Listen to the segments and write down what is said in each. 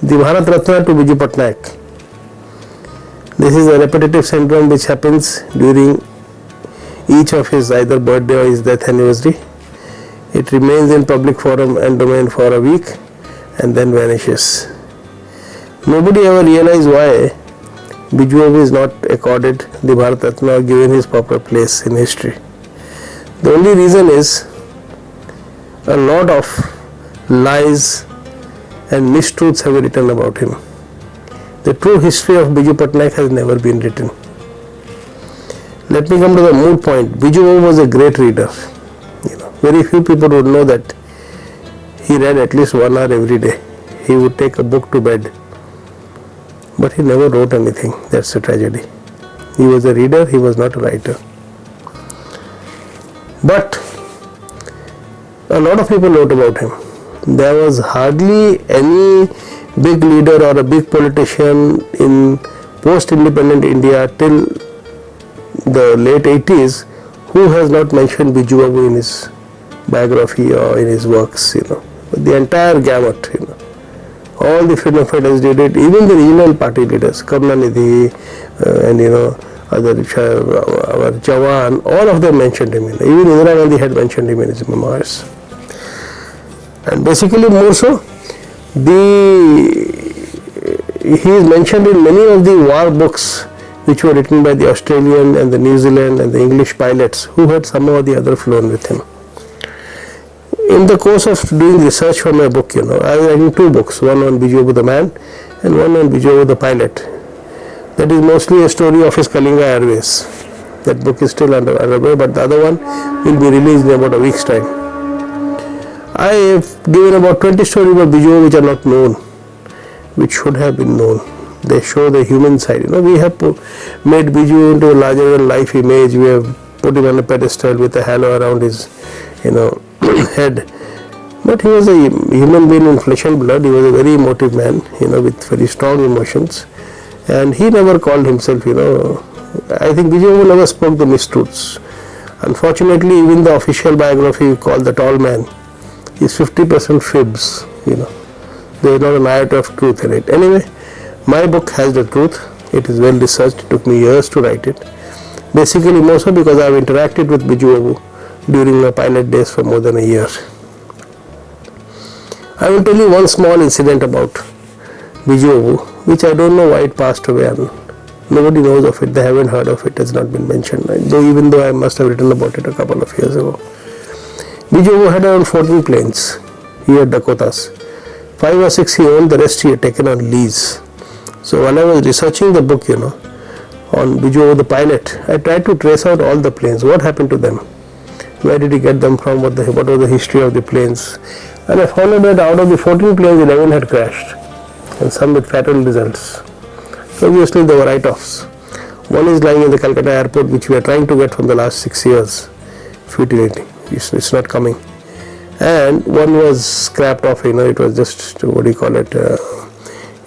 the Bharat Ratna to Biju Patnaik. This is a repetitive syndrome which happens during each of his either birthday or his death anniversary. It remains in public forum and domain for a week and then vanishes. Nobody ever realized why Biju Babu is not accorded the Bharat Ratna or given his proper place in history. The only reason is a lot of lies and mistruths have been written about him. The true history of Biju Patnaik has never been written. Let me come to the moot point. Biju Babu was a great reader. Very few people would know that he read at least 1 hour every day. He would take a book to bed. But he never wrote anything. That's a tragedy. He was a reader, he was not a writer. But a lot of people wrote about him. There was hardly any big leader or a big politician in post-independent India till the late 80s who has not mentioned Biju Babu in his biography or in his works, the entire gamut, all the freedom fighters did it, even the regional party leaders, Karunanidhi and other our Jawan, all of them mentioned him. Even Indira Gandhi had mentioned him in his memoirs. And basically more so, he is mentioned in many of the war books which were written by the Australian and the New Zealand and the English pilots who had somehow or the other flown with him. In the course of doing research for my book, I was writing 2 books, one on Biju Babu the man and one on Biju Babu the pilot. That is mostly a story of his Kalinga Airways. That book is still underway, but the other one will be released in about a week's time. I have given about 20 stories about Biju Babu which are not known, which should have been known. They show the human side. We have made Biju into a larger than life image. We have put him on a pedestal with a halo around his, head. But he was a human being in flesh and blood. He was a very emotive man, with very strong emotions. And he never called himself, I think Biju Babu never spoke the mistruths. Unfortunately, even the official biography called The Tall Man is 50% fibs, There is not an iota of truth in it. Anyway, my book has the truth. It is well researched. It took me years to write it. Basically, more so because I have interacted with Biju Babu during my pilot days for more than a year. I will tell you one small incident about Biju Babu, which I don't know why it passed away and nobody knows of it. They haven't heard of it. It has not been mentioned. Even though I must have written about it a couple of years ago. Biju Babu had around 14 planes. He had Dakotas. 5 or 6 he owned, the rest he had taken on lease. So while I was researching the book, on Biju Babu the pilot, I tried to trace out all the planes. What happened to them? Where did he get them from? What was the history of the planes? And I found out that out of the 14 planes, 11 had crashed, and some with fatal results. So obviously there were write-offs. One is lying in the Calcutta airport, which we are trying to get from the last 6 years. Futility. It's not coming. And one was scrapped off, it was just, they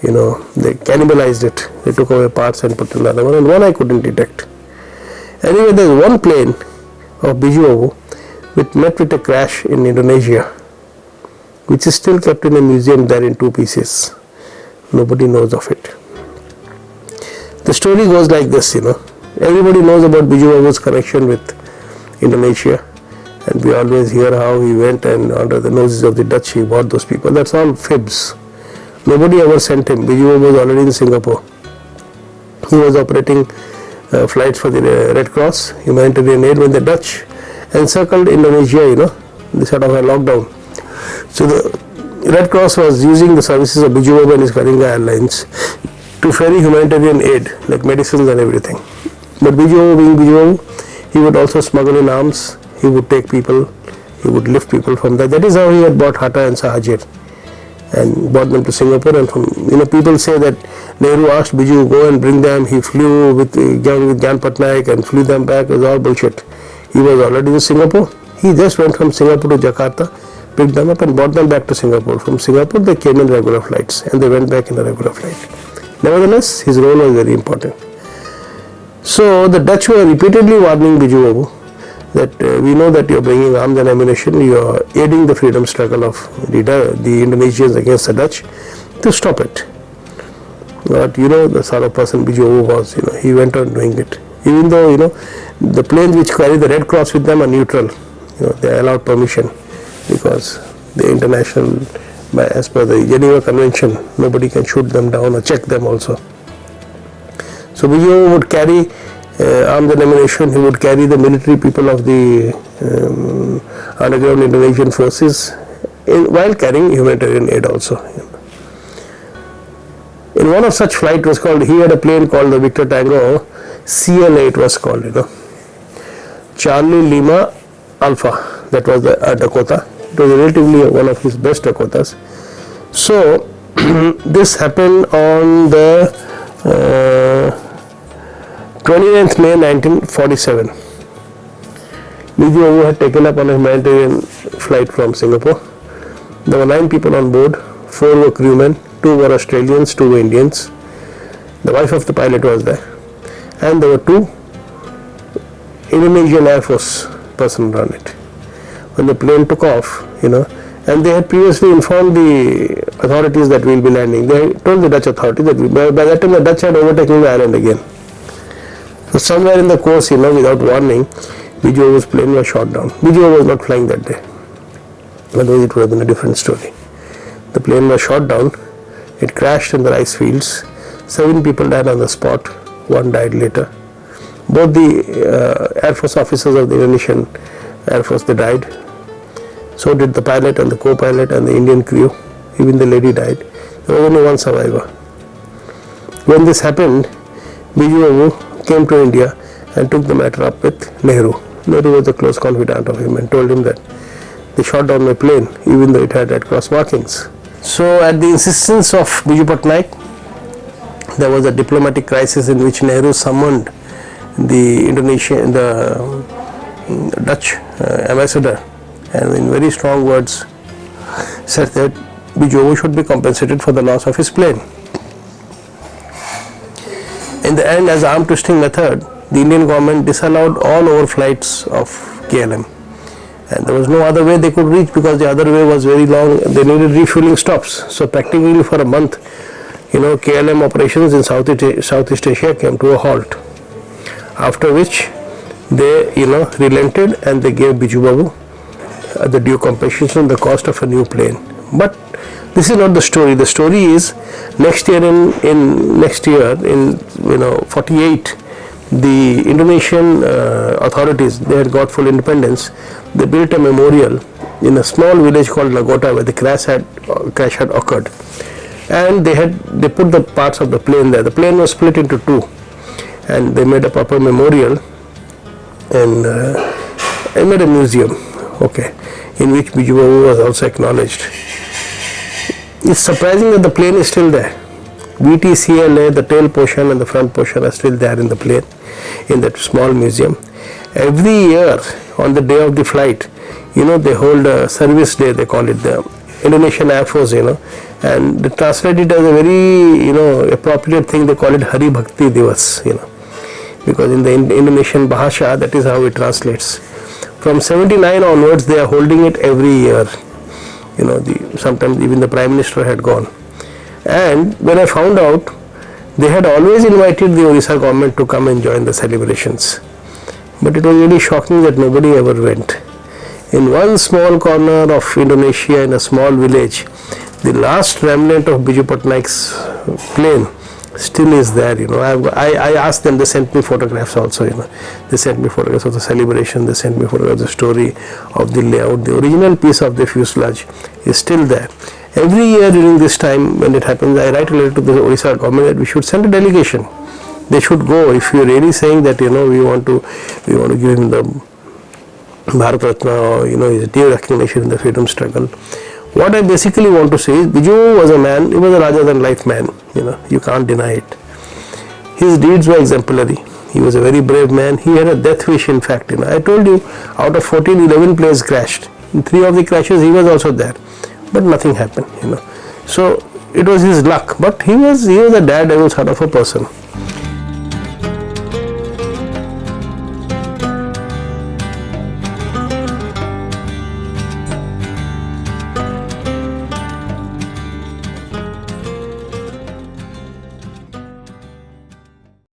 cannibalized it. They took away parts and put another one, and one I couldn't detect. Anyway, there's one plane of Biju Babu which met with a crash in Indonesia, which is still kept in a museum there in 2 pieces. Nobody knows of it. The story goes like this, Everybody knows about Biju Babu's connection with Indonesia. And we always hear how he went and under the noses of the Dutch he bought those people. That's all fibs. Nobody ever sent him. Biju Babu was already in Singapore. He was operating flights for the Red Cross, humanitarian aid, when the Dutch encircled Indonesia, they sort of a lockdown. So the Red Cross was using the services of Biju Babu and his Kalinga Airlines to ferry humanitarian aid, like medicines and everything. But Biju Babu, being Biju Babu, he would also smuggle in arms. He would take people, he would lift people from there. That is how he had bought Hatta and Sahajir and brought them to Singapore. And from, people say that Nehru asked Biju to go and bring them. He flew with Gyan Patnaik and flew them back. It was all bullshit. He was already in Singapore. He just went from Singapore to Jakarta, picked them up and brought them back to Singapore. From Singapore, they came in regular flights and they went back in a regular flight. Nevertheless, his role was very important. So the Dutch were repeatedly warning Biju Babu that we know that you are bringing arms and ammunition, you are aiding the freedom struggle of the Indonesians against the Dutch. to stop it. But the sort of person Biju was, he went on doing it. Even though, the planes which carry the Red Cross with them are neutral, they are allowed permission because the international, as per the Geneva Convention, nobody can shoot them down or check them also. So Biju would carry arms and ammunition, he would carry the military people of the underground Indonesian forces while carrying humanitarian aid also. In one of such flight was called, he had a plane called the Victor Tango, CLA it was called, Charlie Lima Alpha, that was the Dakota. It was relatively one of his best Dakotas. So this happened on the 29th May 1947. Biju had taken up on a humanitarian flight from Singapore. There were 9 people on board, 4 were crewmen, 2 were Australians, 2 were Indians. The wife of the pilot was there. And there were 2 Indonesian Air Force personnel on it. When the plane took off, and they had previously informed the authorities that we will be landing. They told the Dutch authorities that by that time the Dutch had overtaken the island again. So somewhere in the course, without warning, Biju's plane was shot down. Biju was not flying that day. Otherwise it would have been a different story. The plane was shot down. It crashed in the rice fields. 7 people died on the spot. 1 died later. Both the Air Force officers of the Indonesian Air Force, they died. So did the pilot and the co-pilot and the Indian crew. Even the lady died. There was only 1 survivor. When this happened, Biju came to India and took the matter up with Nehru. Nehru was a close confidant of him and told him that they shot down my plane even though it had Red Cross markings. So at the insistence of Biju Patnaik, there was a diplomatic crisis in which Nehru summoned the Dutch ambassador and in very strong words said that Biju should be compensated for the loss of his plane. In the end, as arm twisting method, the Indian government disallowed all overflights of KLM. And there was no other way they could reach because the other way was very long. They needed refueling stops. So practically for a month, KLM operations in Southeast Asia came to a halt. After which they, relented and they gave Biju Babu the due compensation, the cost of a new plane. But this is not the story. The story is next year in 48, the Indonesian authorities, they had got full independence. They built a memorial in a small village called Lagota where the crash had occurred, and they put the parts of the plane there. The plane was split into 2, and they made a proper memorial and they made a museum, in which Biju Babu was also acknowledged. It's surprising that the plane is still there. VTCLA, the tail portion and the front portion are still there in the plane, in that small museum. Every year on the day of the flight, they hold a service day, they call it the Indonesian Air Force, and they translate it as a very, appropriate thing, they call it Hari Bhakti Divas, because in the Indonesian Bahasa, that is how it translates. From 79 onwards, they are holding it every year. Sometimes even the Prime Minister had gone. And when I found out, they had always invited the Orissa government to come and join the celebrations. But it was really shocking that nobody ever went. In one small corner of Indonesia, in a small village, the last remnant of Biju Patnaik's plane still is there. I asked them, they sent me photographs also. They sent me photographs of the celebration, they sent me photographs of the story of the layout. The original piece of the fuselage is still there. Every year during this time when it happens, I write a letter to the Orissa government that we should send a delegation. They should go. If you are really saying that we want to give him the Bharat Ratna or his due recognition in the freedom struggle. What I basically want to say is Biju was a man, he was a larger than life man, you can't deny it. His deeds were exemplary. He was a very brave man. He had a death wish, in fact. I told you, out of 14, 11 planes crashed. In 3 of the crashes, he was also there. But nothing happened, So it was his luck. But he was a daredevil sort of a person.